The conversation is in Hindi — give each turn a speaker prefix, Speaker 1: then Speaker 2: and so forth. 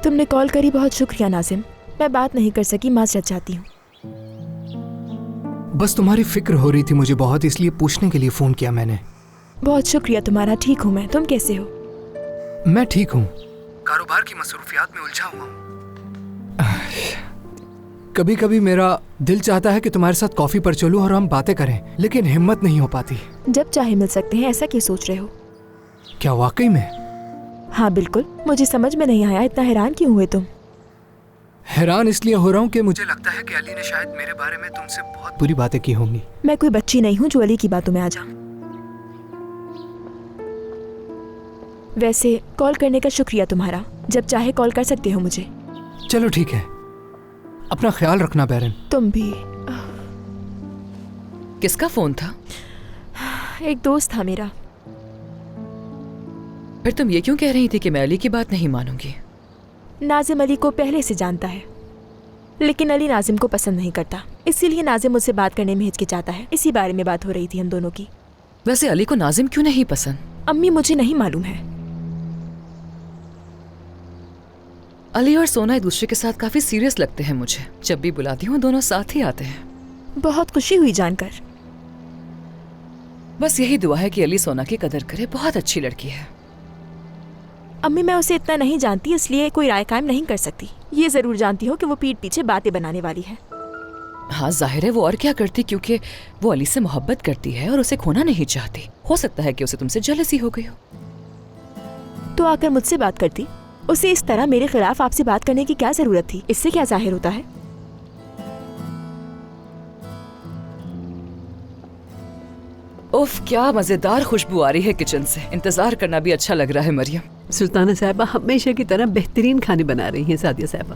Speaker 1: तुमने कॉल करी, बहुत शुक्रिया नाजिम। मैं बात नहीं कर सकी, माजरत चाहती हूँ।
Speaker 2: बस तुम्हारी फिक्र हो रही थी मुझे बहुत, इसलिए पूछने के लिए फोन किया मैंने।
Speaker 1: बहुत शुक्रिया तुम्हारा। ठीक हूँ मैं, तुम कैसे हो?
Speaker 2: मैं ठीक हूँ, कारोबार की मसरूफियात में उलझा हुआ हूँ। कभी कभी मेरा दिल चाहता है कि तुम्हारे साथ कॉफी पर चलूं और हम बातें करें, लेकिन हिम्मत नहीं हो पाती।
Speaker 1: जब चाहे मिल सकते हैं, ऐसा क्यों सोच रहे हो?
Speaker 2: क्या वाकई में?
Speaker 1: हाँ बिल्कुल। मुझे समझ में नहीं आया, इतना हैरान क्यों हुए तुम?
Speaker 2: हैरान इसलिए हो रहा हूँ कि मुझे लगता है कि अली ने शायद मेरे बारे में तुमसे बहुत बुरी बातें की होंगी।
Speaker 1: मैं कोई बच्ची नहीं हूँ जो अली की बातों में आ जाऊं। वैसे कॉल करने का शुक्रिया तुम्हारा। जब चाहे कॉल कर सकते हो मुझे।
Speaker 2: चलो ठीक है, अपना ख्याल रखना बैरन।
Speaker 1: तुम भी।
Speaker 3: किसका फोन था?
Speaker 1: एक दोस्त था मेरा।
Speaker 3: फिर तुम ये क्यों कह रही थी कि मैं अली की बात नहीं मानूंगी?
Speaker 1: नाजिम अली को पहले से जानता है, लेकिन अली नाजिम को पसंद नहीं करता, इसीलिए नाजिम मुझसे बात करने में हिचकिचाता है। इसी बारे में बात हो रही थी हम दोनों की।
Speaker 3: वैसे अली को नाजिम क्यों नहीं पसंद?
Speaker 1: अम्मी, मुझे नहीं मालूम है।
Speaker 3: अली और सोना एक दूसरे के साथ काफी सीरियस लगते हैं मुझे। जब भी बुलाती हूँ दोनों साथ ही आते हैं।
Speaker 1: बहुत खुशी हुई जानकर।
Speaker 3: बस यही दुआ है कि अली सोना की कदर करे। बहुत अच्छी लड़की है।
Speaker 1: अम्मी, मैं उसे इतना नहीं जानती, इसलिए कोई राय कायम नहीं कर सकती। ये जरूर जानती हो कि वो पीठ पीछे बातें बनाने वाली है।
Speaker 3: हाँ जाहिर है वो और क्या करती, क्योंकि वो अली से मोहब्बत करती है और उसे खोना नहीं चाहती। हो सकता है कि उसे तुमसे जेलसी हो गई हो।
Speaker 1: तो आकर मुझसे बात करती। उसे इस तरह मेरे खिलाफ आपसे बात करने की क्या जरूरत थी? इससे क्या जाहिर होता है?
Speaker 3: उफ, क्या मजेदार खुशबू आ रही है किचन से। इंतजार करना भी अच्छा लग रहा है। मरियम,
Speaker 4: सुल्ताना साहिबा हमेशा की तरह बेहतरीन खाने बना रही हैं सादिया साहिबा।